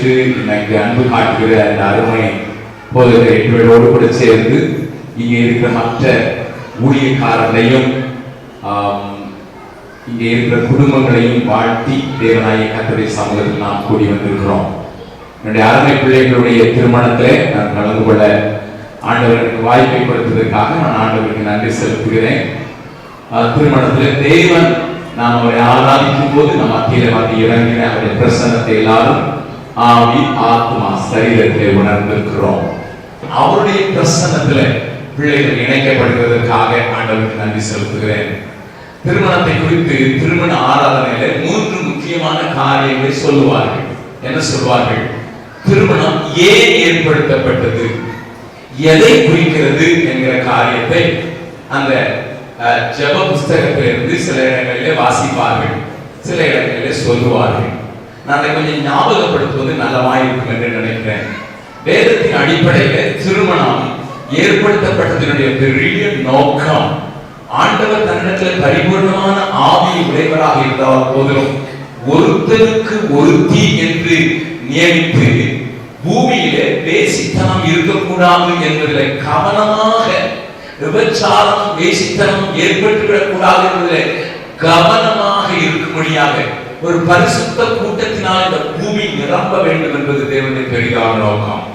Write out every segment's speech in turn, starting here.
ஏற்று எனக்கு அன்பு காட்டுகிற அந்த அருமை போதகர் எங்களோடு கூட சேர்ந்து இங்கே இருக்கிற மற்ற ஊழியக்காரர்களையும் இங்கே இருக்கிற குடும்பங்களையும் வாழ்த்தி தேவனாய கர்த்தருடைய சமூகத்தில் நாம் கூடி வந்திருக்கிறோம். என்னுடைய அருமை பிள்ளைகளுடைய திருமணத்திலே நான் கலந்து கொள்ள ஆண்டவருக்கு வாய்ப்பை கொடுத்ததற்காக நான் ஆண்டவருக்கு நன்றி செலுத்துகிறேன். திருமணத்தில் தேவன் நாம் அவரை ஆராதிக்கும் போது நம் மத்தியில வந்து இறங்கின அவருடைய பிரசன்னத்தை எல்லாரும் ஆவி ஆத்மா சரீரத்திலே உணர்ந்திருக்கிறோம். அவருடைய பிரசன்னத்துல பிள்ளைகள் இணைக்கப்படுவதற்காக ஆண்டவருக்கு நன்றி செலுத்துகிறேன். திருமணத்தை குறித்து திருமண ஆராதனையில 3 முக்கியமான காரியங்களை சொல்லுவார்கள். என்ன சொல்வார்கள்? திருமணம் ஏன் ஏற்படுத்தப்பட்டது, எதை குறிக்கிறது என்கிற காரியத்தை அந்த ஜெப புஸ்தகத்திலிருந்து சில இடங்களிலே வாசிப்பார்கள், சில இடங்களிலே சொல்லுவார்கள். நான் அதை கொஞ்சம் ஞாபகப்படுத்துவது நல்லவாயிருக்கும் என்று நினைக்கிறேன். வேதத்தின் அடிப்படையில் திருமணம் ஏற்படுத்தப்பட்டதனுடைய பெரிய நோக்கம், ஆண்டவர் தன்னிடத்தில் பரிபூர்ணமான ஆவி உடையவராக இருந்தால் போதிலும் ஒருத்தருக்கு ஒருத்தி என்று நியமித்து பூமியிலே வேசித்தனம் இருக்கக்கூடாது என்பதில் கவனமாக, விபச்சாரம் வேசித்தனம் ஏற்பட்டுவிடக் கூடாது என்பதில் கவனமாக இருக்கும்படியாக ஒரு பரிசுத்த கூட்டத்தினால் இந்த பூமி நிரம்ப வேண்டும் என்பது தேவனுடைய பெரிதான நோக்கம்.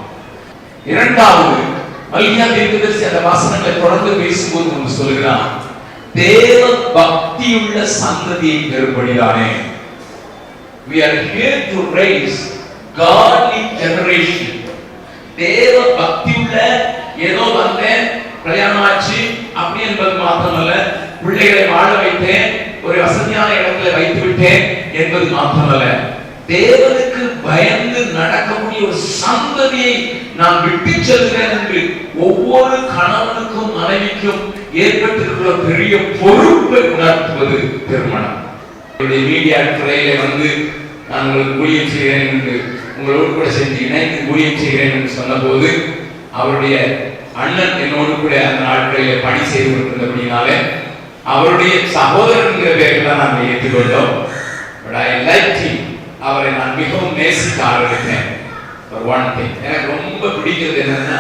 இரண்டாவது, மல்கியா தீர்க்கதரிசி அந்த வசனங்களை தொடர்ந்து பேசும்போது நம்ம சொல்கிறான், தேவ பக்தியுள்ள சந்ததியை பெறும்படிதானே. We are here to raise godly generation. தேவ பக்தியுள்ள, ஏதோ வந்தேன் கல்யாணம் ஆச்சு அப்படி என்பது மாத்திரமல்ல, பிள்ளைகளை வாழ வைத்தேன், ஒரு வசதியான இடத்துல வைத்து விட்டேன் என்பது மாத்திரமல்ல, தேவனுக்கு பயந்து நடக்கக்கூடிய ஒரு சந்ததியை நான் விட்டு செல்கிறேன் என்று ஒவ்வொரு கணவனுக்கும் மனைவிக்கும் ஏற்பட்டிருக்கிற பெரிய பொறுப்பை உணர்த்துவது திருமணம். மீடியா துறையில வந்து நான் உங்களுக்கு ஊழியம் செய்கிறேன் என்று, உங்களோடு கூட செஞ்சு இணைந்து ஊழியம் செய்கிறேன் என்று சொன்ன போது, அவருடைய அண்ணன் என்னோடு கூட அந்த நாட்களில் பணி செய்து கொண்டிருந்தபடினாலே அவருடைய சகோதரன் என்கிற பேரில் தான் நான் ஏற்றுக்கொண்டோம். அவரை நான் மிகவும் நேசிக்க ஆரம்பித்தேன். எனக்கு ரொம்ப பிடிக்கிறது என்னன்னா,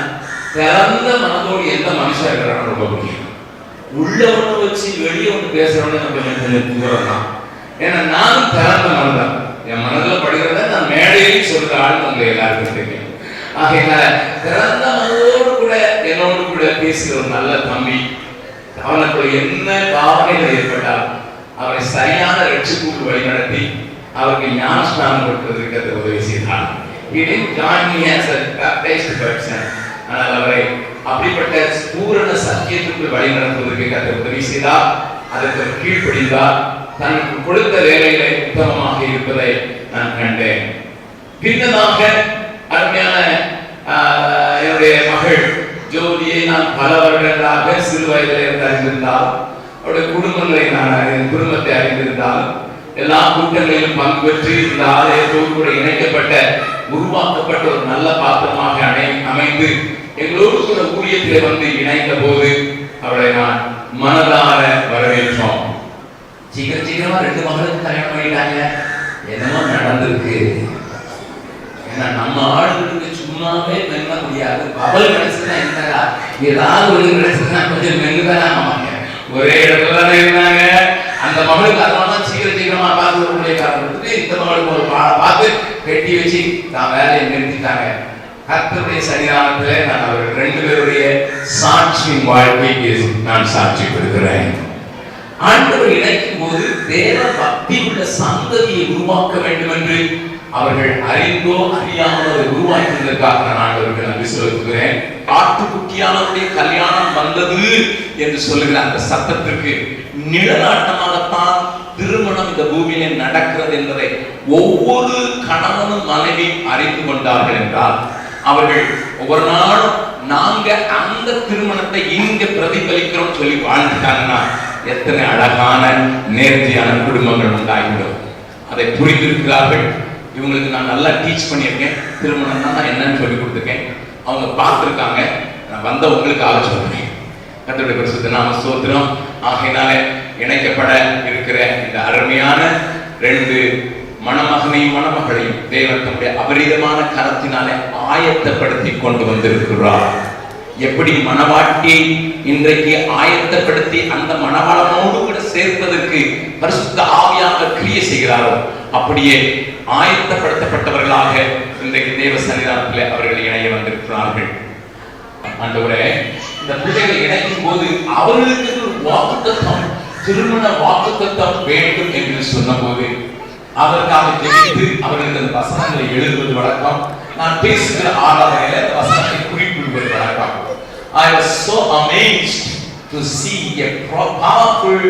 திறந்த மனதோடு எந்த மனுஷன் இருக்கிறான்னு ரொம்ப பிடிக்கும். உள்ள ஒண்ணு வச்சு வெளியே ஒண்ணு பேசுறவனு நம்ம கொஞ்சம் தூரம் தான். ஏன்னா நானும் திறந்த மனதான், என் மனதில் படுகிறத நான் மேடையிலும் சொல்ற ஆள் நம்ம எல்லாருக்கும் தெரியும். ஆகையினால திறந்த மனதோடு கூட என்னோடு கூட பேசுகிற ஒரு நல்ல தம்பி, அவனுக்கு என்ன பாவனைகள் ஏற்பட்டால் அவரை சரியான ரட்சிப்புக்கு வழிநடத்தி அவருக்கு ஞானஸ்நானம் கொடுப்பதற்கு உதவி செய்தார். ஆனால் அவரை அப்படிப்பட்ட பூரண சத்தியத்துக்கு வழிநடத்துவதற்கு கர்த்தர் உதவி செய்தார். அதற்கு கீழ்ப்படிந்தார். தனக்கு கொடுத்த வேலையில உத்தமமாக இருப்பதை நான் கண்டேன். பின்னதாக அருமையான என்னுடைய மகள் ஜோதியை நான் பல வருடங்களாக சிறு வயதில் இருந்து அறிந்திருந்தால், அவருடைய குடும்பத்தை அறிந்திருந்தால், எல்லா கூட்டங்களிலும் பங்கு பெற்று இந்த ஆலயத்தோடு கூட இணைக்கப்பட்ட உருவாக்கப்பட்ட ஒரு நல்ல பாத்திரமாக அமைந்து எங்களோடு கூட ஊழியத்திலே வந்து இணைந்த போது அவளை நான் மனதார வரவேற்றோம். சீக்கிரமா 2 மகளுக்கு கல்யாணம் பண்ணிட்டாங்க. என்னமோ நடந்திருக்கு. ஏன்னா நம்ம ஆளுங்களுக்கு சும்மாவே மென்ன முடியாது. அவள் கிடைச்சதுன்னா என்னடா, ஏதாவது ஒரு கிடைச்சதுன்னா கொஞ்சம் மென்னுதானே ஆமாங்க. ஒரே இடத்துல தானே இருந்தாங்க. அந்த மகளுக்கு அதனால சீக்கிரமா பார்த்து உடைய காரணத்துக்கு இந்த மகளுக்கு ஒரு பார்த்து கட்டி வச்சு தான் வேலையை நிறுத்திட்டாங்க. கர்த்தருடைய சன்னிதானத்திலே நான் அவர்கள் 2 பேருடைய சாட்சியின் வாழ்க்கைக்கு நான் சாட்சி பெறுகிறேன். ஆண்டவர் இணைக்கும் போது தேவ பக்தி உள்ள சந்ததியை உருவாக்க வேண்டும் என்று அவர்கள் அறிந்தோ அறியாமல் அதை உருவாக்கியதற்காக நான் ஆண்டவருக்கு நன்றி செலுத்துகிறேன். ஆட்டுக்குட்டியானவருடைய கல்யாணம் வந்தது என்று சொல்லுகிற அந்த சத்தத்திற்கு நிழலாட்டமாகத்தான் திருமணம் இந்த பூமியிலே நடக்கிறது என்பதை ஒவ்வொரு கணவனும் மனைவி அறிந்து கொண்டார்கள் என்றால், அவர்கள் ஒவ்வொரு நாளும் நாங்க அந்த திருமணத்தை இங்க பிரதிபலிக்கிறோம் சொல்லி வாழ்ந்துட்டாங்கன்னா எத்தனை அழகான நேர்த்தியான குடும்பங்கள் உண்டாகிவிடும். அதை புரிந்திருக்கிறார்கள். இவங்களுக்கு நான் நல்லா டீச் பண்ணியிருக்கேன். திருமணம் தான் நான் என்னன்னு சொல்லி கொடுத்துருக்கேன். அவங்க பார்த்துருக்காங்க. நான் வந்தவங்களுக்காக சொல்றேன். கர்த்தருடைய பரிசுத்த நாம ஸ்தோத்திரம். ஆகையினால இணைக்கப்பட இருக்கிற இந்த அருமையான 2 மணமகனையும் மணமகளையும் தேவன் தம்முடைய அபரிதமான கரத்தினாலே ஆயத்தப்படுத்தி கொண்டு வந்திருக்கிறார். எப்படி மணவாட்டியை இன்றைக்கு ஆயத்தப்படுத்தி அந்த மணவாளனோடு கூட சேர்ப்பதற்கு பரிசுத்த ஆவியானவர் கிரியை செய்கிறாரோ, அப்படியே ஆயத்தப்படுத்தப்பட்டவர்களாக இன்றைக்கு தேவ சன்னிதானத்தில் அவர்கள் இணைய வந்திருக்கிறார்கள். ஆண்டவரே, இந்த பிள்ளைகளை இணைக்கும் போது அவர்களுக்கு ஒரு வாக்குத்தத்தம், திருமண வாக்குத்தத்தம் வேண்டும் என்று சொன்னபோது அதற்காக ஜெபித்து அவர்களுக்கு அந்த வசனங்களை எழுதுவது வழக்கம். நான் பேசுகிற ஆராதனையில அந்த வசனத்தை குறிப்பிடுவது வழக்கம். I was so amazed to see a powerful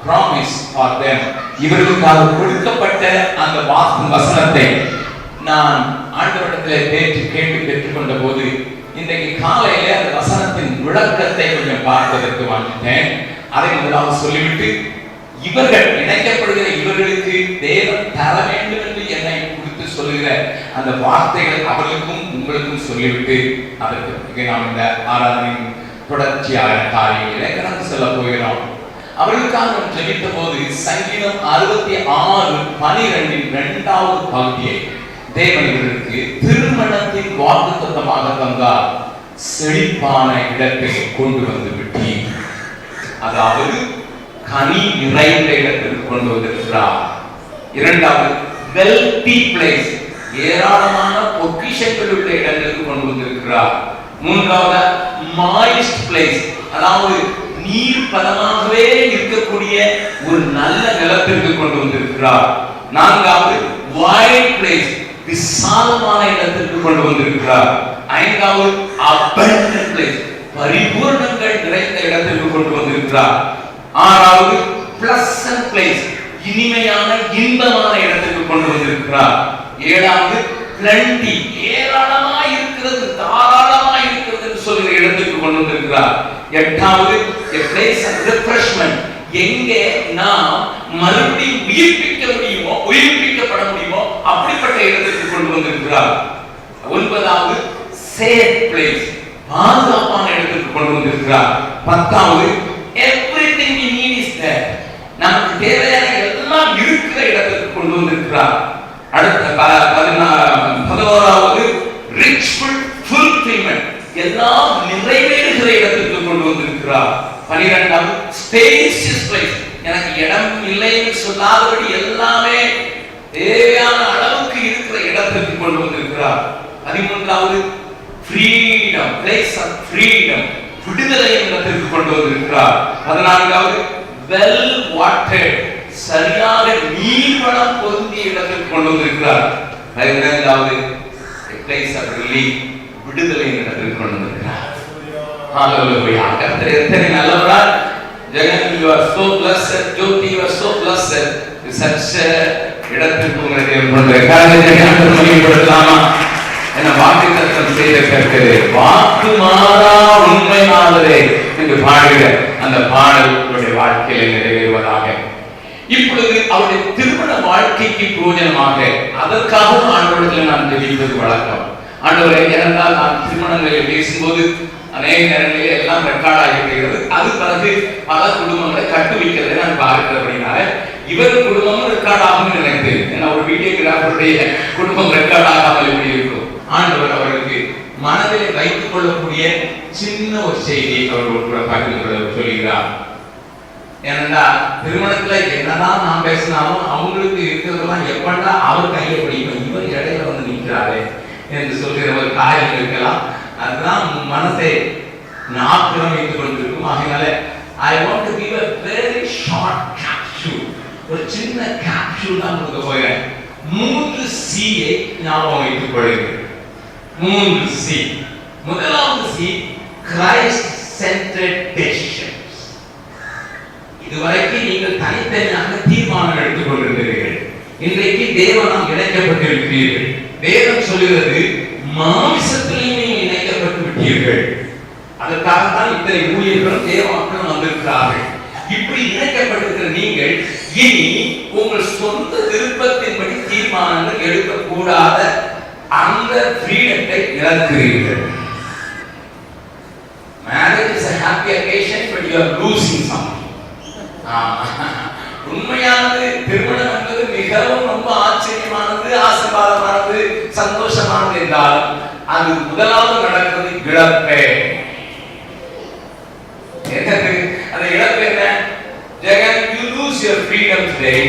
promise for them. இவர்களுக்காக கொடுக்கப்பட்ட அந்த வசனத்தை நான் ஆண்டவரிடத்தில் கேட்டு பெற்றுக்கொண்ட போது இன்றைக்கு காலையில அந்த வசனத்தின் விளக்கத்தை கொஞ்சம் பார்ப்பதற்கு வந்துட்டேன். அதை முதலாவது சொல்லிவிட்டு, இவர்கள் இணைக்கப்படுகிற இவர்களுக்கு தேவன் தர வேண்டும் என்று என்னை குறித்து சொல்லுகிற அந்த வார்த்தைகள் அவர்களுக்கும் உங்களுக்கும் சொல்லிவிட்டு அதற்கு பிறகு நாம் இந்த ஆராதனையின் தொடர்ச்சியான காரியங்களை கடந்து செல்ல போகிறோம். அவர்களுக்காக நாம் ஜெபித்த போது சங்கீதம் 66:12 இரண்டாவது பகுதியை தேவன் இவர்களுக்கு திருமணத்தின் வாக்குத்தத்தமாக தந்தார். செழிப்பான இடத்தை கொண்டு வந்து விட்டீர், அதாவது கனி நிறைந்த இடத்திற்கு கொண்டு வந்திருக்கிறார். இரண்டாவது, வெல்தி பிளேஸ், ஏராளமான பொக்கிஷங்கள் உள்ள இடங்களுக்கு கொண்டு வந்திருக்கிறார். மூன்றாவது, மாய்ஸ்ட் பிளேஸ், அதாவது நீர் பதமாகவே இருக்கக்கூடிய ஒரு நல்ல நிலத்திற்கு கொண்டு வந்திருக்கிறார். நான்காவது, வைட் பிளேஸ், விசாலமான இடத்திற்கு கொண்டு வந்திருக்கிறார். ஐந்தாவது, abundant பிளேஸ், பரிபூர்ணங்கள் நிறைந்த இடத்திற்கு கொண்டு வந்திருக்கிறார். ஆறாவது, பிளசன்ட் பிளேஸ், இனிமையான இன்பமான இடத்திற்கு கொண்டு வந்திருக்கிறார். ஏழாவது, பிளண்டி, ஏராளமாய் இருக்கிறது, தாராளமாய் இருக்கிறது என்று சொல்கிற இடத்திற்கு கொண்டு வந்திருக்கிறார். எட்டாவது, a place of refreshment, எங்கே நாம் மறுபடியும் உயிர்ப்பிக்கப்பட முடியுமோ அப்படிப்பட்ட இடத்திற்கு கொண்டு வந்திருக்கிறார். ஒன்பதாவது, சேஃப் பிளேஸ், பாதுகாப்பான இடத்திற்கு கொண்டு வந்திருக்கிறார். பத்தாவது, everything we need is there, நமக்கு தேவையான எல்லாம் இருக்கிற இடத்திற்கு கொண்டு வந்திருக்கிறார். அடுத்த 11வது, richful fulfillment, எல்லாம் நிறைவேறுகிற இடத்திற்கு கொண்டு வந்திருக்கிறார். 12வது, spacious place, எனக்கு இடம் இல்லை என்று சொல்லாதபடி எல்லாமே தேவையான அளவுக்கு இருக்கிற இடத்திற்கு கொண்டு வந்திருக்கிறார். 13வது, freedom, place of freedom, விடுதலை இடத்திற்கு கொண்டு வந்திருக்கிறார். 14வது, well watered, சரியாக நீர்வளம் பொருந்திய இடத்திற்கு கொண்டு வந்திருக்கிறார். 15வது, a place of relief, விடுதலை இடத்திற்கு கொண்டு வந்திருக்கிறார். ஹalleluya, கர்த்தர் எத்தனை நல்லவராய். Jagan, you are so blessed, Jothi, you are so blessed, such இடத்திற்கு உங்களை தேவன் கொண்டு கர்த்தரை மகிமைப்படுத்தலாமா? என்ன வாக்குத்தத்தம் செய்த கர்த்தரே, வாக்கு மாறா உண்மை மாறதே என்று பாடுகிற அந்த பாடல் உங்களுடைய வாழ்க்கையில் நிறைவேறுவதாக. இப்பொழுது அவருடைய திருமண வாழ்க்கைக்கு பிரயோஜனமாக அதற்காக ஆண்டவரிடத்தில் நான் ஜெபிப்பது வழக்கம். ஆண்டவரே, ஏனென்றால் நான் திருமணங்களில் பேசும்போது அநேக நேரங்களில் எல்லாம் ரெக்கார்ட் ஆகிவிடுகிறது. அது பிறகு பல குடும்பங்களை கட்டு வைக்கிறதை நான் பார்க்கிறபடினால இவர் குடும்பமும் ரெக்கார்ட் ஆகும் நினைத்தேன். ஏன்னா ஒரு வீடியோகிராஃபருடைய குடும்பம் ரெக்கார்ட் ஆகாமல் எப்படி இருக்கும். ஆண்டவர் அவர்களுக்கு மனதில் வைத்துக் கொள்ளக்கூடிய சின்ன ஒரு செய்தியை அவர் பகிர்ந்து சொல்கிறார். ஏனென்றா திருமணத்துல என்னதான் நாம் பேசினாலும் அவங்களுக்கு இருக்கிறதெல்லாம் எப்படா அவர் கையை பிடிக்கும், இவர் இடையில வந்து நிற்கிறாரே என்று சொல்கிற ஒரு காரியம் இருக்கலாம். அதுதான் மனசை ஆக்கிரமித்துக் கொண்டிருக்கும். ஆகையினால I want to give a very short capsule, ஒரு சின்ன capsule தான் கொடுக்க போகிறேன். 3 Cயை ஞாபகம் வைத்துக் கொள்ளுங்கள். 3 C. முதலாவது C, Christ centered decisions. இதுவரைக்கும் நீங்கள் தனித்தனியாக தீர்மானம் எடுத்துக் கொண்டிருக்கிறீர்கள். இன்றைக்கு தேவனால் இணைக்கப்பட்டிருக்கிறீர்கள். வேதம் சொல்கிறது மாம்சத்திலேயே இணைக்கப்பட்டு விட்டீர்கள். அதற்காகத்தான் இத்தனை ஊழியர்களும் தேவ மக்களும் வந்திருக்கிறார்கள். இப்படி இணைக்கப்பட்டிருக்கிற நீங்கள் இனி உங்கள் சொந்த விருப்பத்தின்படி தீர்மானங்கள் எடுக்கக்கூடாத அந்த ஃப்ரீடத்தை இழக்கிறீர்கள். Marriage is a happy occasion, but you are losing something. உண்மையானது திருமணம் என்பது மிக மிகவும் ரொம்ப ஆச்சரியமானது, ஆசீர்வாதமானது, சந்தோஷமானது என்றால் அது முதலாவது நடக்கிறது இழப்பே. என்னது அந்த இழப்பு? என்ன? Jagan, you lose your freedom today.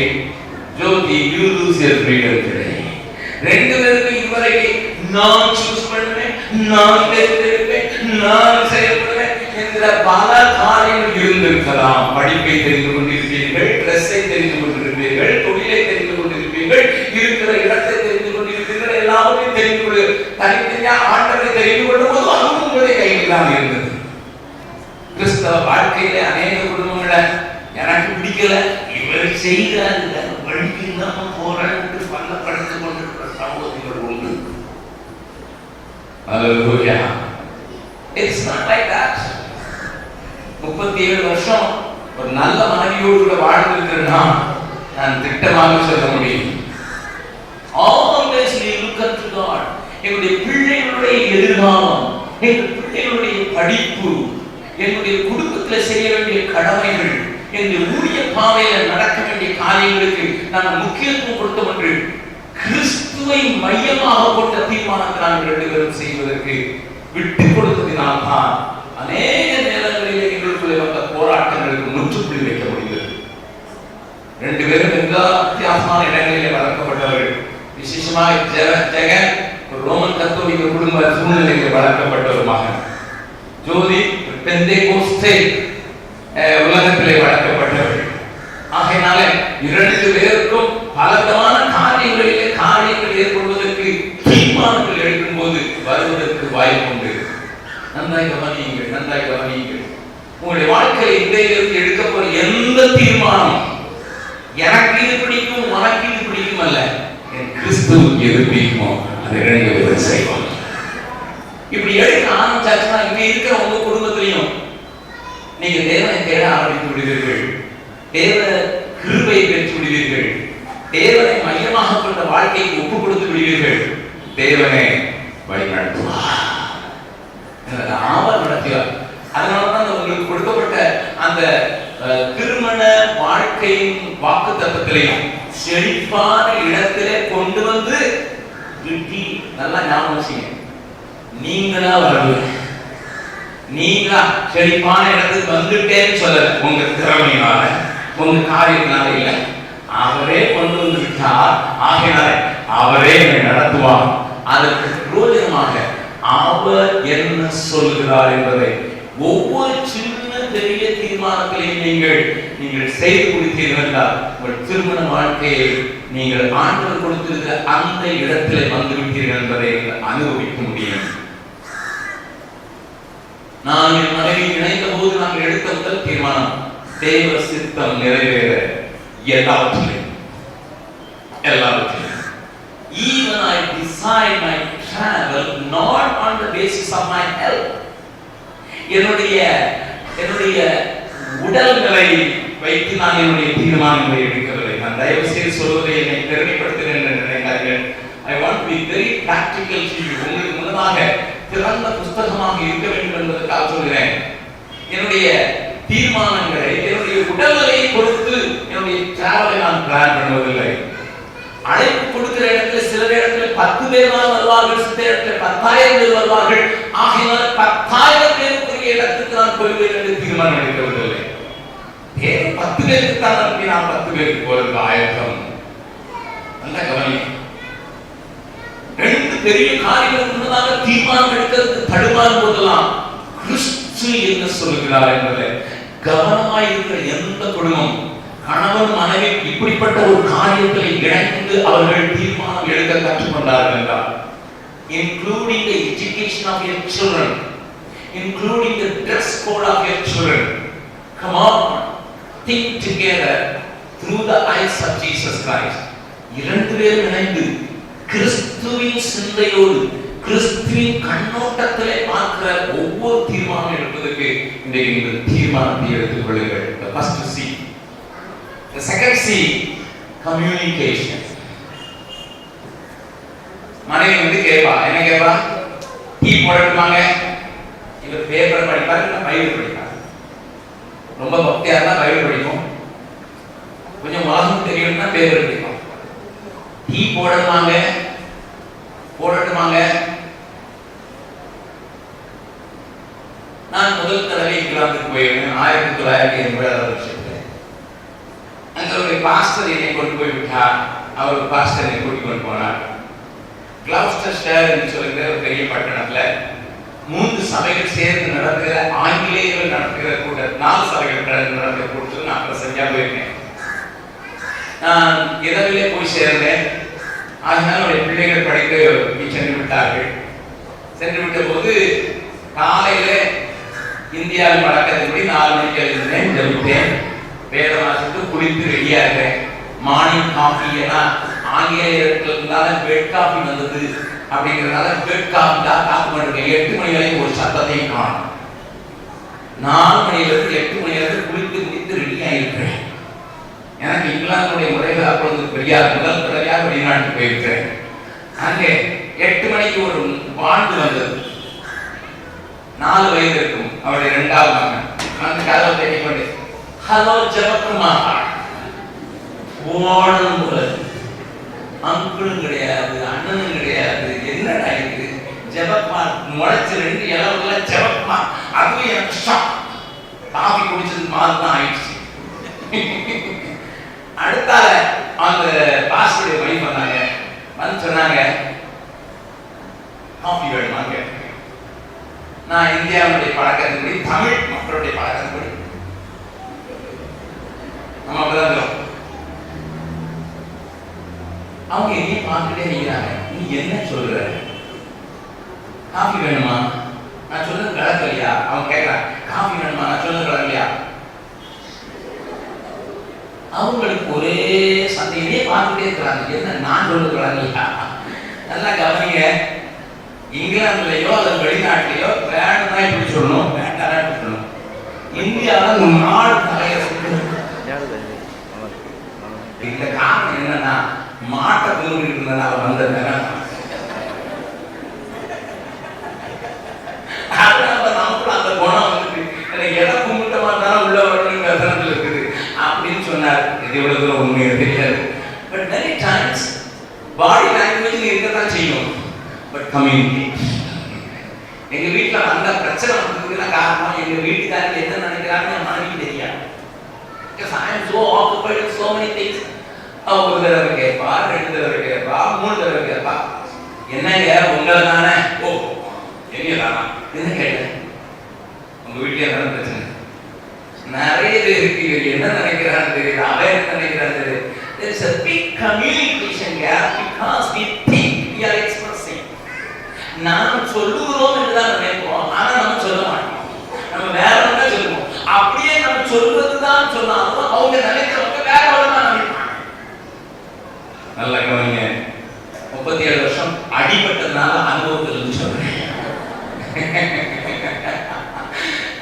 Jothi, you lose your freedom today. ரெண்டு பேருக்கும் இதுவரைக்கும் நான் சூஸ் பண்ணுவேன், நான் தேர்ந்தெடுப்பேன், நான் செயல்படுவேன் என்கிற பல காரியங்கள் இருந்திருக்கலாம். படிப்பை தெரிந்து கொண்டிருப்பீர்கள், ட்ரெஸ்ஸை தெரிந்து கொண்டிருப்பீர்கள், தொழிலை தெரிந்து கொண்டிருப்பீர்கள், இருக்கிற இடத்தை தெரிந்து கொண்டிருப்பீர்கள், எல்லாமே தெரிந்து கொண்டு தனித்தனியாக ஆண்டவரை தெரிந்து கொள்ளும் போது அதுவும் உங்களுடைய கையில் தான் இருந்தது. கிறிஸ்தவ வாழ்க்கையில அநேக குடும்பங்களை எனக்கு பிடிக்கல, இவர் செய்கிறாரு, வழிக்கு இல்லாம போறான்னு பல்லப்படுத்திக் கொண்டிருக்கிற சமூகங்கள் உண்டு. Hallelujah. It's not like that. 37 வருஷம் ஒரு நல்ல மனைவியோடு கூட வாழ்ந்திருக்கிறேன்னா நான் திட்டமாக சொல்ல முடியும். Always we look up to God. என்னுடைய பிள்ளைகளுடைய எதிர்காலம், எங்கள் பிள்ளைகளுடைய படிப்பு, என்னுடைய குடும்பத்தில் செய்ய வேண்டிய கடமைகள், என்னுடைய ஊழிய பாதையில் நடக்க வேண்டிய காரியங்களுக்கு நாங்கள் முக்கியத்துவம் கொடுத்தோம் என்று கிறிஸ்துவை மையமாக கொண்ட தீர்மானத்தை நாங்கள் ரெண்டு பேரும் செய்வதற்கு விட்டு கொடுத்ததினால்தான் அநேக நேரங்களில் எங்களுக்குள்ளே வந்த போராட்டங்களுக்கு முற்றுப்புள்ளி வைக்க முடிந்தது. ரெண்டு பேரும் எல்லா வித்தியாசமான இடங்களிலே வளர்க்கப்பட்டவர்கள். விசேஷமாக ஜெகன் ரோமன் கத்தோலிக்க குடும்ப சூழ்நிலையில் வளர்க்கப்பட்ட ஒரு மகன். ஜோதி பெந்தேகோஸ்தே உலகத்திலே வளர்க்கப்பட்டவர்கள். ஆகையினால இரண்டு பேருக்கும் பலவிதமான காரியங்கள் ஏற்படுவதற்கு தீர்மானங்கள் எடுக்கும் போது வருவதற்கு வாய்ப்பு உண்டு. நன்றாய் கவனியுங்கள். உங்களுடைய வாழ்க்கையில் இன்றையிலிருந்து எடுக்க போற எந்த தீர்மானம் எனக்கு இது பிடிக்கும், உனக்கு இது பிடிக்கும் அல்ல, என் கிறிஸ்து எது பிடிக்குமோ அதை ரெண்டு செய்வோம். இப்படி எடுக்க ஆரம்பிச்சாச்சுன்னா இங்க இருக்கிற உங்க குடும்பத்திலையும் நீங்க தேவனை தேட ஆரம்பித்து விடுவீர்கள், தேவ கிருபையை பெற்று விடுவீர்கள், தேவனை மையமாக கொண்ட வாழ்க்கைக்கு ஒப்பு கொடுத்து விடுவீர்கள். தேவனை வழிநடத்துவார், ஆவல் நடத்துவார். அதனாலதான் உங்களுக்கு கொடுக்கப்பட்ட அந்த திருமண வாழ்க்கையின் வாக்கு தத்துவத்திலையும் செழிப்பான இடத்திலே கொண்டு வந்து விட்டி நல்லா ஞாபகம் வச்சுங்க. நீங்களா வரல, நீங்களா செழிப்பான இடத்துக்கு வந்துட்டேன்னு சொல்ல உங்க திறமையினால உங்க காரியத்தினால இல்ல, அவரே கொண்டு வந்து விட்டார். ஆகையினால அவரே நடத்துவார். அதற்கு பிரயோஜனமாக அவர் என்ன சொல்கிறார் என்பதை ஒவ்வொரு சின்ன பெரிய தீர்மானத்திலையும் நீங்கள் செய்து கொடுத்தீர்கள் என்றால் உங்கள் திருமண வாழ்க்கையை நீங்கள் ஆண்டவர் கொடுத்திருக்கிற அந்த இடத்திலே வந்துவிட்டீர்கள் என்பதை அனுபவிக்க முடியும். நான் என் மனைவி இணைந்த போது நாங்கள் எடுத்த முதல் தீர்மானம் தேவ சித்தம் நிறைவேற எல்லாவற்றிலும். Even I decide my travel not on the basis of my health. என்னுடைய உடல்நிலை வைத்து நான் என்னுடைய தீர்மானங்களை எடுக்கவில்லை. நான் தயவு செய்து சொல்வதை என்னை பெருமைப்படுத்துகிறேன் என்று நினைக்காதீர்கள். I want to be very practical to you. உங்களுக்கு முன்னதாக திறந்த புஸ்தகமாக இருக்க வேண்டும் என்பதற்காக சொல்கிறேன். என்னுடைய தீர்மானங்களை என்னுடைய உடல்நிலையை பொறுத்து என்னுடைய டிராவலை நான் பிளான் பண்ணுவதில்லை. அழைப்பு கொடுக்கிற இடத்துல சில இடத்துல 10 பேர் வருவார்கள், சில இடத்துல 10,000 பேர் வருவார்கள். ஆகையினால் 10,000 பேருக்குரிய இடத்துக்கு நான் போய்வேன் என்று தீர்மானம் எடுக்கவில்லை. ஏன் 10 பேருக்கு தான் அனுப்பி நான் 10 பேருக்கு போறதுக்கு ஆயத்தம். நல்ல கவனி. ரெண்டு பெரிய காரியங்கள் முன்னதாக தீர்மானம் எடுக்கிறதுக்கு தடுமாறும் போதெல்லாம் கிறிஸ்து என்ன சொல்கிறார் என்பதை கவனமாய் இருக்கிற எந்த குடும்பம் கணவன் மனைவி இப்படிப்பட்ட ஒரு காரியத்தில் இணைந்து அவர்கள் தீர்மானம் எடுக்க கற்றுக்கொண்டார்கள் என்றால், including the education of your children, including the dress code of your children, come on, think together through the eyes of Jesus Christ. இரண்டு பேரும் இணைந்து கிறிஸ்துவின் சிந்தையோடு கிறிஸ்துவின் கண்ணோட்டத்திலே பார்க்கிற ஒவ்வொரு தீர்மானம் எடுப்பதற்கு இன்றைக்கு நீங்கள் தீர்மானத்தை எடுத்துக் கொள்ளுங்கள். The first C. The second C, communication. மனைவி வந்து கேட்பா, என்ன கேட்பா? டீ போடட்டுமாங்க? இவர் பேப்பர் படிப்பாரு, இல்லை பைபிள் படிப்பாரு. ரொம்ப பக்தியா இருந்தா பைபிள் படிக்கும், கொஞ்சம் உலகம் தெரியணும்னா பேப்பர் படிக்கும். டீ போடணுமாங்க, போடட்டுமாங்க. நான் முதல் தடவை இங்கிலாந்துக்கு போயிருந்தேன் 1980 வருஷத்துல. அங்க ஒரு பாஸ்டர் என்னை கொண்டு போய் விட்டார். அவர் பாஸ்டர் என்னை கூட்டிக் கொண்டு போனார். கிளவுஸ்டர்ஷயர் என்று சொல்லுகிற ஒரு பெரிய பட்டணத்துல 3 சபைகள் சேர்ந்து நடக்கிற, ஆங்கிலேயர்கள் நடக்கிற கூட்டம், 4 சபைகள் நடக்கிற கூட்டத்தில் நான் பிரசங்கியா போயிருக்கேன். நான் இரவிலே போய் சேர்ந்தேன். அதனால் அவருடைய பிள்ளைகள் படிக்க சென்று விட்டார்கள். சென்று விட்ட போது காலையில இந்தியாவில் வழக்கத்தின்படி 4 மணிக்கு எழுந்தேன், ஜெபித்தேன், வேத வாசித்து குளித்து ரெடியா இருக்கேன். மார்னிங் காஃபி எல்லாம் ஆங்கிலேயர்களால பெட் காஃபி வந்தது அப்படிங்கிறதுனால பெட் காஃபி தான் காத்து பண்ணிருக்கேன். 8 மணி வரைக்கும் ஒரு சத்தத்தையும் காணும். 4 மணியிலிருந்து 8 மணி வரைக்கும் குளித்து முடித்து ரெடியா இருக்கிறேன். எனக்கு இங்கிலாந்துடைய முறைகள் அப்பொழுது பெரியார் முதல் தடவையாக வெளிநாட்டுக்கு போயிருக்கிறேன். அங்கே 8 மணிக்கு ஒரு பாண்டு வந்தது. 4 வயது இருக்கும், அவருடைய 2வது மகன். அந்த கதவை தட்டி கொண்டு, ஹலோ ஜெபக்குமா, ஓடணும் போல, அங்கிளும் கிடையாது, அண்ணனும் கிடையாது, என்னடா இது ஜெபக்குமா, முளைச்சு 2 இளவுல ஜெபக்குமா. அதுவும் எனக்கு ஷாக். காஃபி குடிச்சது மாதிரி தான் ஆயிடுச்சு. அடுத்தால அந்த பாஸ்டருடைய வைஃப் வந்தாங்க, வந்து சொன்னாங்க, காஃபி வேணுமா கேட்டாங்க. நான் இந்தியாவுடைய பழக்கத்தின்படி, தமிழ் மக்களுடைய பழக்கத்தின்படி நம்ம அப்படிதான். அவங்க என்னையும் பார்த்துட்டே இருக்கிறாங்க, நீ என்ன சொல்ற, காஃபி வேணுமா, நான் சொல்றது கலக்கலையா. அவங்க கேட்கறான், காஃபி வேணுமா, நான் சொல்றது கலக்கலையா. அவங்களுக்கு ஒரே சந்தையிலே பார்த்துட்டே இருக்கிறாங்க, என்ன நான் சொல்றது கலக்கலையா. நல்லா கவனிங்க, இங்கிலாந்துலயோ அல்லது வெளிநாட்டிலேயோ வேணும்னா எப்படி சொல்லணும், வேண்டாம் எப்படி சொல்லணும். இந்தியாவில் நாடு தலையரசு. இந்த காரணம் என்னன்னா, மாட்டை தூங்கிட்டு இருந்ததுனால வந்ததுனால நமக்கு அந்த குணம் வந்துட்டு எதை கும்பிட்ட மாட்டாலும் உள்ள வரணும் கசனத்தில் இருக்குது அப்படின்னு சொன்னார். இது எவ்வளவு தூரம் உண்மையை தெரியாது. But many times body language இருக்கத்தான் செய்யும். But communicate. எங்க வீட்டுல அந்த பிரச்சனை வந்ததுக்குன்னா காரணம் எங்க வீட்டுக்காரங்க என்ன நினைக்கிறாங்க என் மனைவி தெரியாது. Because I am so occupied with so many things. ஒரு தடவை கேட்பா, 2 தடவை கேட்பா, 3 தடவை கேட்பா. என்னங்க உங்களை தானே, ஓ என்னதானா, என்ன கேட்டேன், உங்க வீட்டுல என்ன பிரச்சனை, நிறைய பேர் இருக்கு, என்ன நினைக்கிறான்னு தெரியுது, அவன் என்ன நினைக்கிறான்னு தெரியுது. There is a big communication gap because we think we are expressing. நாம் சொல்லுகிறோம் என்றுதான் நினைப்போம், ஆனா நம்ம சொல்ல மாட்டோம். நம்ம வேற ஒன்றா சொல்லுவோம். அப்படியே நம்ம சொல்வதுதான் சொன்னாலும் அவங்க நினைக்கிறவங்க வேற ஒன்றா நினைப்பாங்க. நல்லா கவனிங்க, 37 வருஷம் அடிபட்டதுனால அனுபவத்தில் சொல்றேன்.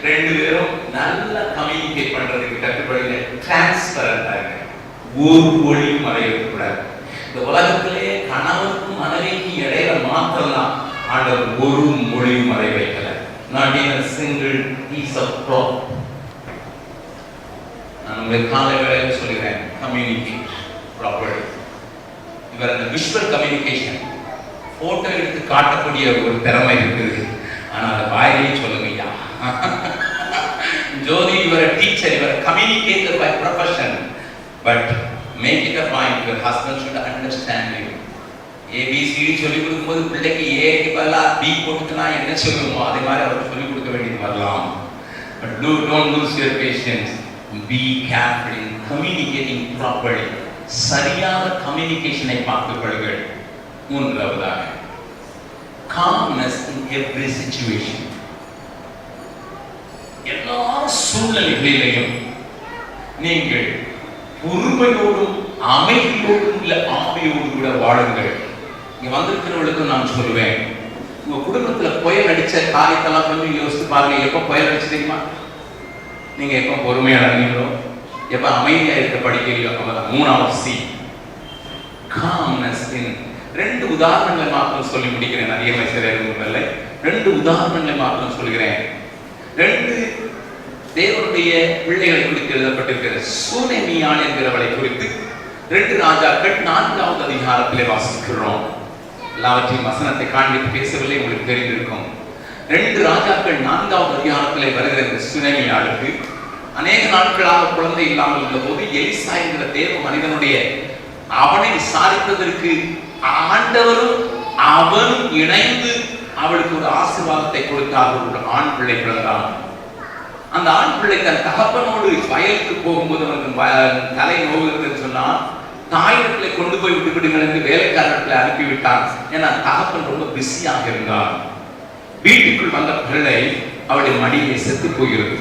2 பேரும் நல்லா கம்யூனிகேட் பண்றதுக்கு கற்றுக்கொள்ள டிரான்ஸ்பரண்டா இருக்கு. ஒரு மொழி மறையக்கூடாது. இந்த உலகத்திலே கணவனுக்கும் மனைவிக்கும் இடையில மாத்திரம்தான் ஆண்டவர் ஒரு மொழி மறை வைக்கல. Not in a single piece of cloth. நான் உங்களுக்கு காலை வேளையில் சொல்லுகிறேன், கம்யூனிகேட் ப்ராப்பர்லி. இவர் அந்த விஷுவல் கம்யூனிகேஷன், போட்டோ எடுத்து காட்டக்கூடிய ஒரு திறமை இருக்குது. ஆனா அதை வாயிலே சொல்லுங்க ஐயா. ஜோதி, இவர் டீச்சர், இவர் communicator by profession. But make it a point your husband should understand you. ABCD சொல்லி கொடுக்கும்போது பிள்ளைக்கு ஏக்கு பதிலாக B போட்டுனா என்ன சொல்லுவோமோ அதே மாதிரி அவருக்கு சொல்லிக் கொடுக்க வேண்டியது வரலாம். But don't lose your patience. Be careful in communicating properly. சரியான கம்யூனிகேஷனை பார்த்துக் கொள்ளுங்கள். 3வது, calmness in every situation. எல்லா சூழ்நிலைகளிலும் நீங்கள் பொறுமையோடும் அமைதியோடும் இல்ல ஆவியோடு கூட வாழுங்கள். இங்க வந்திருக்கிறவர்களுக்கும் நான் சொல்லுவேன், உங்க குடும்பத்துல புயல் அடிச்ச காரியத்தெல்லாம் கொஞ்சம் யோசித்து பாருங்க. எப்ப புயல் அடிச்சு தெரியுமா? நீங்க எப்ப பொறுமையா நடந்தீங்களோ, எப்ப அமைதியா இருக்க படிக்கிறீங்களோ, அவதான் 3வது C, calmness in. 2 உதாரணங்களை மாத்திரம் சொல்லி முடிக்கிறேன். நிறைய வயசுல 2 உதாரணங்களை மாத்திரம் சொல்கிறேன். 2 தேவனுடைய பிள்ளைகளை குறித்து எழுதப்பட்டிருக்கிற சூனேமியாள் என்கிறவளை குறித்து 2 ராஜாக்கள் 4வது அதிகாரத்திலே வாசிக்கிறோம். எல்லாவற்றையும் வசனத்தை காண்பித்து பேசவில்லை, உங்களுக்கு தெரிந்திருக்கும். 2 ராஜாக்கள் 4வது அதிகாரத்திலே வருகிற இந்த சுனேமியாளுக்கு அநேக நாட்களாக குழந்தை இல்லாமல் இருந்த போது எலிசா என்கிற தேவ மனிதனுடைய அவனை விசாரிப்பதற்கு ஆண்டவரும் அவனும் இணைந்து அவளுக்கு ஒரு ஆசீர்வாதத்தை கொடுத்தார்கள். ஒரு ஆண் பிள்ளை பிறந்தான். அந்த ஆண் பிள்ளை தன் தகப்பனோடு வயலுக்கு போகும்போது அவனுக்கு தலை நோவுகிறது சொன்னால் தாயிடத்திலே கொண்டு போய் விட்டுவிடுங்கள் என்று வேலைக்காரர்களை அனுப்பிவிட்டான். ஏன்னா தகப்பன் ரொம்ப பிஸியாக இருந்தான். வீட்டுக்குள் வந்த பிள்ளை அவளுடைய மடியிலே செத்து போகிறது.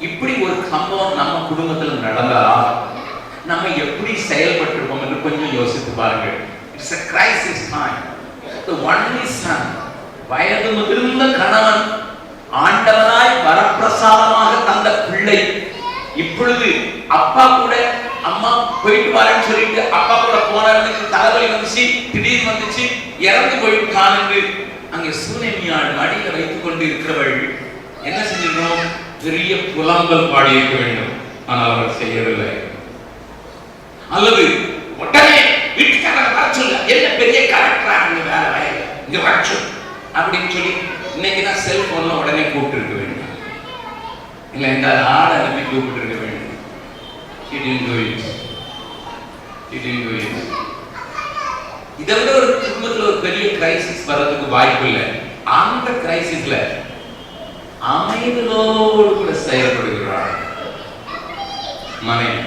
இப்படி ஒரு சம்பவம் நம்ம குடும்பத்தில் நடந்ததா நம்ம எப்படி செயல்பட்டிருப்போம் என்று கொஞ்சம் யோசித்து பாருங்கள். It's a crisis time. The only son, வயது முதிர்ந்த கணவன், ஆண்டவனாய் வரப்பிரசாதமாக தந்த பிள்ளை, இப்பொழுது அப்பா கூட அம்மா போயிட்டு வரேன்னு சொல்லிட்டு அப்பா கூட போனவனுக்கு தலைவலி வந்துச்சு, திடீர்னு வந்துச்சு, இறந்து போயிட்டான் என்று அங்கே சூனேமியாள் மடியில வைத்துக் கொண்டு இருக்கிறவள் என்ன செஞ்சிருக்கணும்? பெரிய புலம்பல் பாடியிருக்க வேண்டும். ஆனால் அவர் செய்யவில்லை. அல்லது உடனே வீட்டுக்காரங்க வர சொல்ல, என்ன பெரிய கரெக்டரா அங்க வேற வயல இங்க வர சொல் அப்படின்னு சொல்லி இன்னைக்கு தான் செல்போன்ல உடனே கூப்பிட்டு இருக்க வேண்டும். இல்ல இந்த ஆளை அனுப்பி கூப்பிட்டு இருக்க வேண்டும். இதை விட ஒரு குடும்பத்துல ஒரு பெரிய கிரைசிஸ் வர்றதுக்கு வாய்ப்பு இல்லை. அந்த கிரைசிஸ்ல அமைதலோடு கூட செயல்படுகிறார் மனைவி.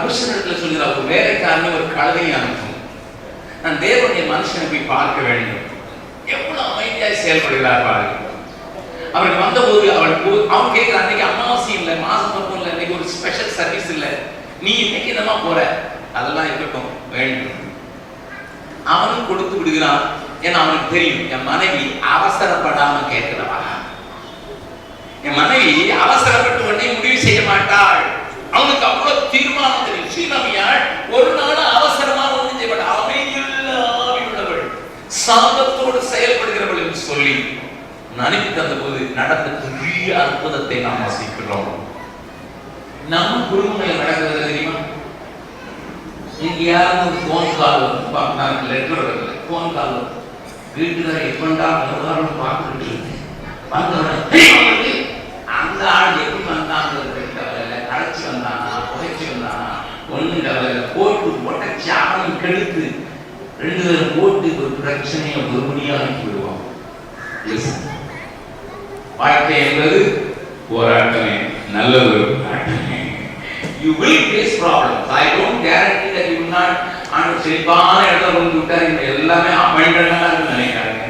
புருஷனிடத்துல சொல்கிறார், ஒரு வேலைக்காரன் ஒரு கழுதையை அனுப்பும், நான் தேவனுடைய மனுஷனை போய் பார்க்க வேண்டும். எவ்வளவு அமைதியாய் செயல்படுகிறார் பாருங்க. அவருக்கு வந்த போது அவன் கேட்கிறான், அன்னைக்கு அமாவாசை இல்லை, மாசம் பக்கம் இல்லை, இன்னைக்கு ஒரு ஸ்பெஷல் சர்வீஸ் இல்லை, நீ இன்னைக்கு என்னமா போற, அதெல்லாம் இருக்கட்டும் வேண்டும். அவனும் கொடுத்து விடுகிறான். ஏன்னா அவனுக்கு தெரியும், என் மனைவி அவசரப்படாம கேட்கிறவா, என் மனைவி அவசரப்பட்டு உடனே முடிவு செய்ய மாட்டாள். அவனுக்கு அவ்வளவு தீர்மானம் தெரியும். சீனமியாள் ஒரு நாள் அவசரமா ஒன்று செய்யப்பட்ட அமைதியுள்ள ஆவியுள்ளவள், சாந்தத்தோடு செயல்படுகிறவள் என்று சொல்லி அனுப்பி தந்த போது நடந்த பெரிய அற்புதத்தை நாம் வாசிக்கிறோம். நம்ம குடும்பங்கள் நடக்கிறது தெரியுமா? இங்க யாரும் போன் கால் லெட்டர் வரல, போன் கால் வீட்டுல எப்பண்டா விவகாரம் பார்த்துட்டு வந்தவன் அந்த ஆள் எப்படி வந்தாங்க கடைச்சி வந்தானா புகைச்சி வந்தானா ஒண்ணு போட்டு உடச்சி அவனும் கெடுத்து 2 பேரும் போட்டு ஒரு பிரச்சனையை ஒரு மணியாக்கி விடுவான். வாழ்க்கை என்பது போராட்டமே, நல்ல ஒரு போராட்டமே. You will face problems. I don't guarantee that you will not. ஆனால் செழிப்பான இடத்துல கொண்டு விட்டார் இந்த எல்லாமே அமைண்டனா நினைக்கிறாங்க.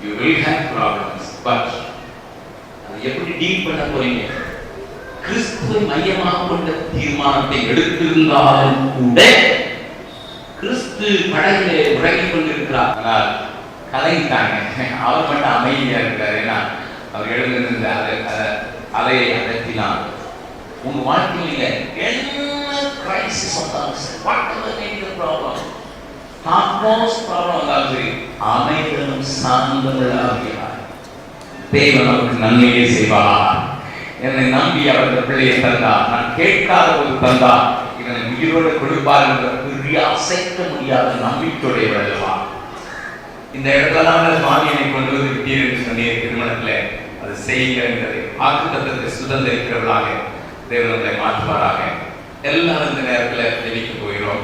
You will have problems. But அதை எப்படி டீல் பண்ண போறீங்க? கிறிஸ்துவை மையமாக கொண்ட தீர்மானத்தை எடுத்திருந்தாலும் கூட கிறிஸ்து படகிலே உறங்கிக் கொண்டிருக்கிறார். ஆனால் கலைத்தாங்க, அவர் மட்டும் அமைதியா இருக்காரு. ஏன்னா அவர் எழுந்திருந்த அலையை அகற்றினார். உங்க வாழ்க்கையில என்ன கிரைசிஸ் வந்தாலும் சரி, whatever may be the problem, topmost problem வந்தாலும் சரி, அமைதியும் சாந்தமுள்ளவர்களாக தேவன் அவருக்கு நன்மையை செய்வார். என்னை நம்பி அவர் இந்த பிள்ளையை தந்தார், நான் கேட்காத போது தந்தார், இதனை உயிரோடு கொடுப்பார் என்ற பெரிய அசைக்க முடியாத நம்பிக்கையுடைய அல்லவா. இந்த இடத்துல சுவாமியை கொண்டு வந்து விட்டீர் என்று சொன்னிய திருமணத்துல அது செய்யுங்க என்பதை வாக்குத்தத்தத்தை சுதந்திரிக்கிறவர்களாக தேவனை மாற்றுவாராக. எல்லாரும் இந்த நேரத்தில் ஜெபிக்க போகிறோம்.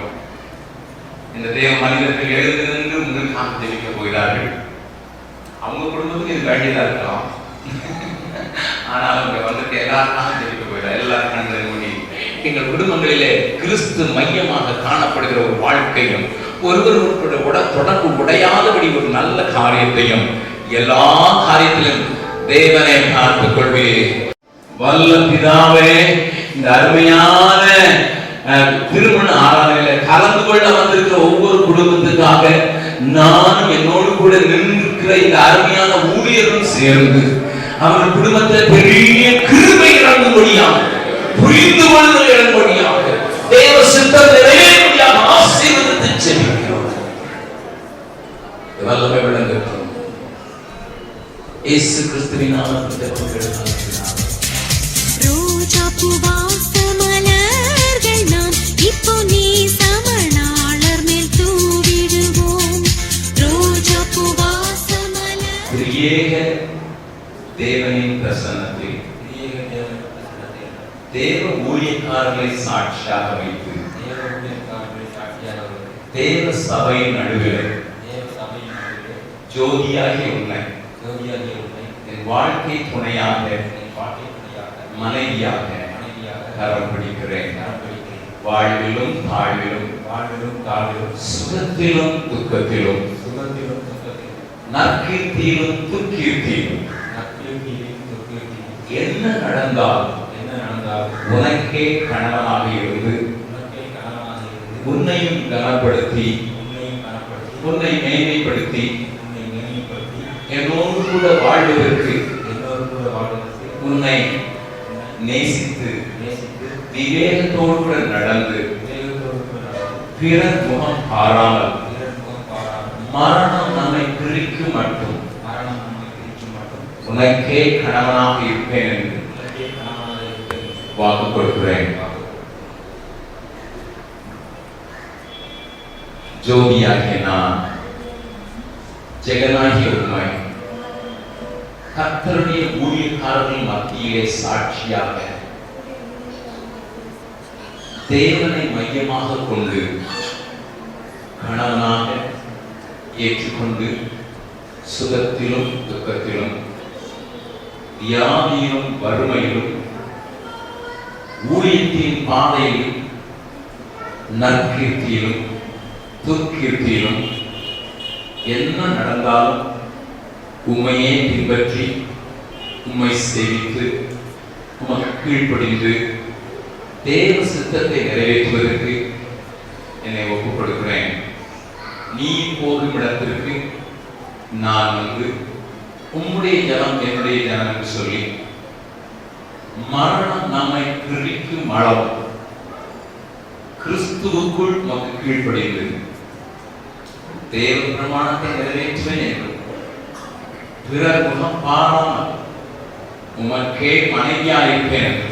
இந்த தேவ மனிதர்கள் எழுந்து நின்று உங்களுக்காக ஜெபிக்க போகிறார்கள். அவங்க குடும்பத்துக்கு இது வேண்டியதா இருக்கலாம், ஆனால் அவங்க வந்துட்டு எல்லாருக்காக ஜெபிக்க போகிறார். எல்லாரும் கண்களை மூடி எங்கள் குடும்பங்களிலே கிறிஸ்து மையமாக காணப்படுகிற ஒரு வாழ்க்கையும் ஒருவருடைய தொடர்பு உடையாதபடி ஒரு நல்ல காரியத்தையும் எல்லா காரியத்திலும் தேவனை பார்த்துக் கொள்வே. வல்ல பிதாவே, இந்த அருமையான திருமண ஆராதனையில கலந்து கொள்ள வந்திருக்கிற ஒவ்வொரு குடும்பத்துக்காக நானும் என்னோடு கூட நின்றிருக்கிற இந்த அருமையான ஊழியரும் சேர்ந்து அவர் குடும்பத்தில் பெரிய கிருபை இறங்கும்படியாக, புரிந்து கொள்ளுதல் இறங்கும்படியாக, தேவ சித்தம் நிறைவேறும்படியாக ஆசீர்வதித்து செல்கிறோம். வல்லமை விளங்கட்டும். இயேசு கிறிஸ்துவின் நாமத்தில் ரோஜா பூவாச மலர் திரியேக தேவனின் பிரசன்னத்தில் தேவ ஊழியக்காரர்களை சாட்சியாக வைத்து தேவ சபையின் நடுவில் ஜோதியாகிய உன்னை என் வாழ்க்கை துணையாக மனைவியாக கரம் பிடிக்கிறேன். வாழ்விலும் தாழ்விலும் சுகத்திலும் துக்கத்திலும் நற்கீர்த்தியிலும் துர்க்கீர்த்தியிலும் என்ன நடந்தாலும் உனக்கே கணவனாக இருந்து உன்னையும் கனப்படுத்தி உன்னை மேன்மைப்படுத்தி என்னோடு கூட வாழ்வதற்கு உன்னை நேசித்து விவேகத்தோடு கூட நடந்து பிறர் முகம் பாராமல் மரணம் நம்மை பிரிக்கும் மட்டும் உனக்கே கணவனாக இருப்பேன் என்று வாக்கு கொடுக்கிறேன். ஜோதியாகிய நான், ஜெகனாகிய உண்மை, கர்த்தருடைய ஊழியக்காரர்கள் மத்தியிலே சாட்சியாக தேவனை மையமாக கொண்டு கணவனாக ஏற்றுக்கொண்டு சுகத்திலும் துக்கத்திலும் வியாதியிலும் வறுமையிலும் ஊழியத்தின் பாதையிலும் நற்கீர்த்தியிலும் துர்க்கீர்த்தியிலும் என்ன நடந்தாலும் உம்மையே பின்பற்றி உம்மை சேவித்து உமக்கு கீழ்ப்படிந்து தேவ சித்தத்தை நிறைவேற்றுவதற்கு என்னை ஒப்புக் கொடுக்கிறேன். நீ போகும் இடத்திற்கு நான் வந்து உம்முடைய ஜனம் என்னுடைய ஜனம் என்று சொல்லி மரணம் நம்மை பிரிக்கும் அளவு கிறிஸ்துவுக்குள் நமக்கு கீழ்ப்படிந்து தேவ பிரமாணத்தை நிறைவேற்றுவேன் என்று பிறர் முகம் பாராமல் உமக்கே மனைவியாக இருப்பேன் என்று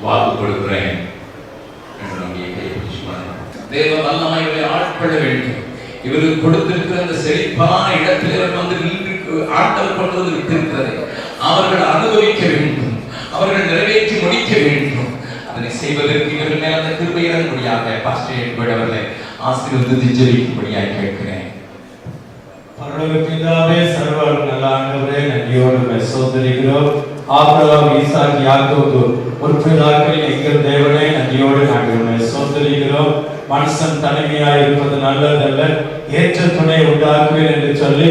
வாக்கு கொடுக்கிறேன் என்று நம்முடைய தேவ வல்லமைகளை ஆட்கொள்ள வேண்டும். இவருக்கு கொடுத்திருக்கிற அந்த செழிப்பான இடத்தில் இவர் வந்து ஆட்கள் கொண்டது விட்டிருக்கிறது. அவர்கள் அனுபவிக்க வேண்டும், அவர்கள் நிறைவேற்றி முடிக்க வேண்டும். அதனை செய்வதற்கு இவர்கள் மேல் அந்த கிருபை இறங்கும்படியாக பாஸ்டர் எட்வர்ட் அவர்களை ஆசீர்வதித்து ஜெபிக்கும்படியாக கேட்கிறேன். பரலோக பிதாவே, சர்வ நல்ல ஆண்டவரே, நன்றியோடு சோதரிக்கிறோம். ஆபிரகாம், ஈசாக், யாக்கோபு முற்பிதாக்களின் எங்கள் தேவனே, நன்றியோடு நாங்கள் சோதரிக்கிறோம். மனுஷன் தனிமையாய் இருப்பது நல்லதல்ல, ஏற்ற துணை உண்டாக்குவேன் என்று சொல்லி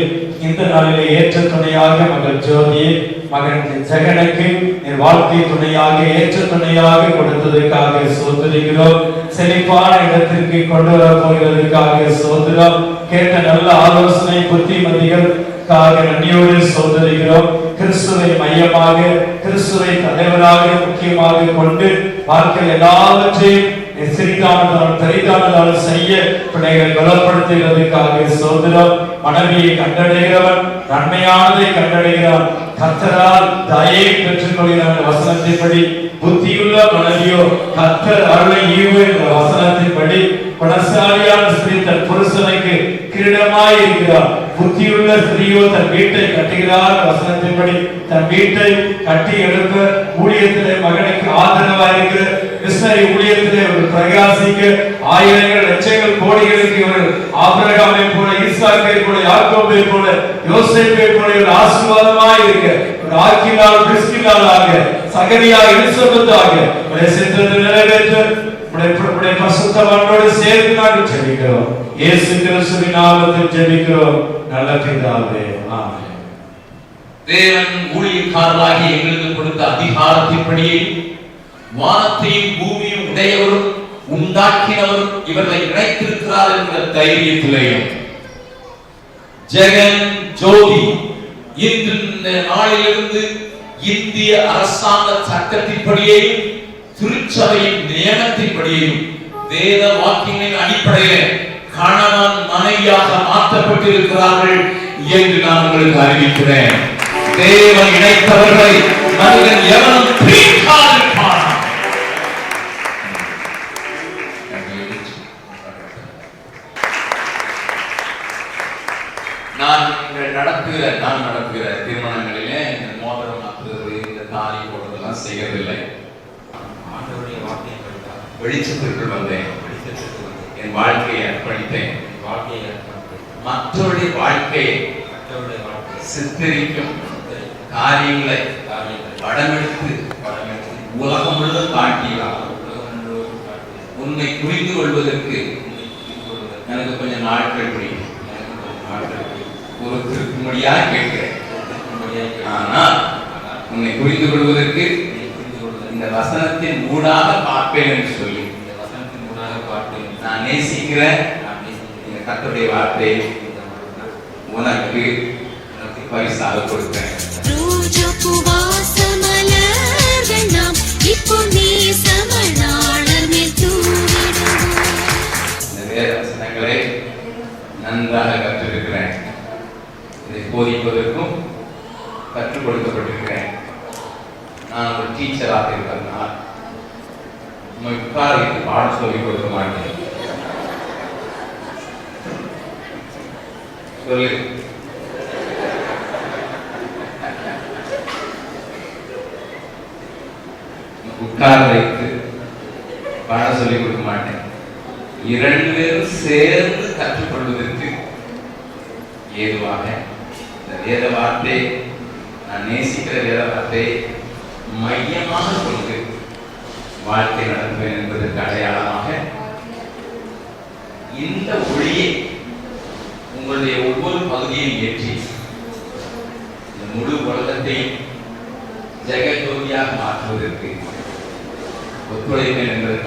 இந்த நாளிலே ஏற்ற துணையாக மகள் ஜோதியை மகன் ஜெகனுக்கு என் வாழ்க்கை துணையாக ஏற்ற துணையாக கொடுத்ததற்காக சோதரிக்கிறோம். செழிப்பான இடத்திற்கு கொண்டு வர போகிறதற்காக சோதரம். கேட்ட நல்ல ஆலோசனை புத்திமதிகளுக்காக நன்றியோடு சோதரிக்கிறோம். கிறிஸ்துவை மையமாக, கிறிஸ்துவை தலைவராக முக்கியமாக கொண்டு வாழ்க்கையில் எல்லாவற்றையும் சிறிதானதாலும் பெரிதானதாலும் செய்ய பிள்ளைகள் பலப்படுத்துகிறதுக்காக சோதரம். மனைவியை கண்டடைகிறவன் நன்மையானதை கண்டடைகிறான். கர்த்தரால் தயை பெற்றுக் கொள்கிறான் வசனத்தின்படி. புத்தியுள்ள மனைவியோ கர்த்தர் அருளை ஈவு என்ற வசனத்தின்படி குணசாலியான ஸ்திரீ தன் புருஷனுக்கு கிரீடமாய் இருக்கிறார். புத்தியுள்ள ஸ்திரீயோ தன் வீட்டை கட்டுகிறார் வசனத்தின்படி. தன் வீட்டை கட்டி எழுப்ப ஊழியத்திலே மகனுக்கு ஆதரவாக இருக்கிற மிஷனரி ஊழியத்திலே ஒரு பிரகாசிக்க ஆயிரங்கள் லட்சங்கள் கோடிகளுக்கு ஒரு ஆபிரகாமை போல, ஈசாக்கை போல, யாக்கோபை போல, யோசேப்பை போல ஒரு ஆசீர்வாதமாய் இருக்க ஒரு ஆக்கிலால் பிரிஸ்கிலாலாக சகரியா எலிசபெத்தாக சித்தத்தை நிறைவேற்ற உடைய பரிசுத்தவான்களோடு சேர்த்து நாங்கள் ஜெபிக்கிறோம். இயேசு கிறிஸ்துவின் நாமத்தில் ஜெபிக்கிறோம் நல்ல பிதாவே, ஆமென். தேவன் ஊழியக்காரராகி எங்களுக்கு கொடுத்த அதிகாரத்தின்படியே வானத்தையும் பூமியும் உடையவரும் உண்டாக்கினவரும் இவர்களை இணைத்திருக்கிறார் என்கிற தைரியத்திலேயும் ஜெகன் ஜோதி இன்று நாளிலிருந்து இந்திய அரசாங்க சட்டத்தின்படியேயும் திருச்சபையின் நியமத்தின்படியேயும் வேத வாக்கியங்களின் அடிப்படையில் கணவன் மனைவியாக மாற்றப்பட்டிருக்கிறார்கள் என்று நான் உங்களுக்கு அறிவிக்கிறேன். தேவன் இணைத்தவர்களை மனிதன் எவனும் பிரிக்காதிருப்பான். நான் நடத்துகிற திருமணங்களிலே இந்த மோதிரம் மாற்றுறது, இந்த தாலி போடுறதெல்லாம் செய்யறதில்லை. ஆண்டவருடைய வார்த்தையை வெளிச்சத்திற்குள் வந்தேன், என் வாழ்க்கையை அர்ப்பணித்தேன். மற்றவருடைய வாழ்க்கையை சித்தரிக்கும் காரியங்களை படமெடுத்து உலகம் முழுவதும் காட்டினார். உன்னை புரிந்து கொள்வதற்கு எனக்கு கொஞ்சம் நாட்கள் பிடிக்கும். ஒரு திருக்கும்படியாக கேட்கிறேன். ஆனால் உன்னை புரிந்து கொள்வதற்கு இந்த வசனத்தின் ஊடாக பார்ப்பேன் என்று சொல்லி நான் நேசிக்கிற இந்த கர்த்தருடைய வார்த்தை உனக்கு பரிசாக கொடுக்கிறேன். இந்த வேத வசனங்களை நன்றாக கற்றிருக்கிறேன். இதை போதிப்பதற்கும் கற்றுக் கொடுக்கப்பட்டிருக்கிறேன். நான் ஒரு டீச்சராக இருக்கிறதுனால் உட்கார வைத்து பாடம் சொல்லிக் கொடுக்க மாட்டேன். சொல்லு. உட்கார வைத்து பாடம் சொல்லிக் கொடுக்க மாட்டேன். 2 பேரும் சேர்ந்து கற்றுக்கொள்வதற்கு ஏதுவாக இந்த வேத வார்த்தை, நான் நேசிக்கிற வேத வார்த்தை மையமாக கொண்டு வாழ்க்கை நடத்துவேன் என்பதற்கு அடையாளமாக இந்த ஒளியை உங்களுடைய ஒவ்வொரு பகுதியையும் ஏற்றி இந்த முழு உலகத்தை ஜெகஜோதியாக மாற்றுவதற்கு ஒத்துழைப்பேன் என்பதற்கு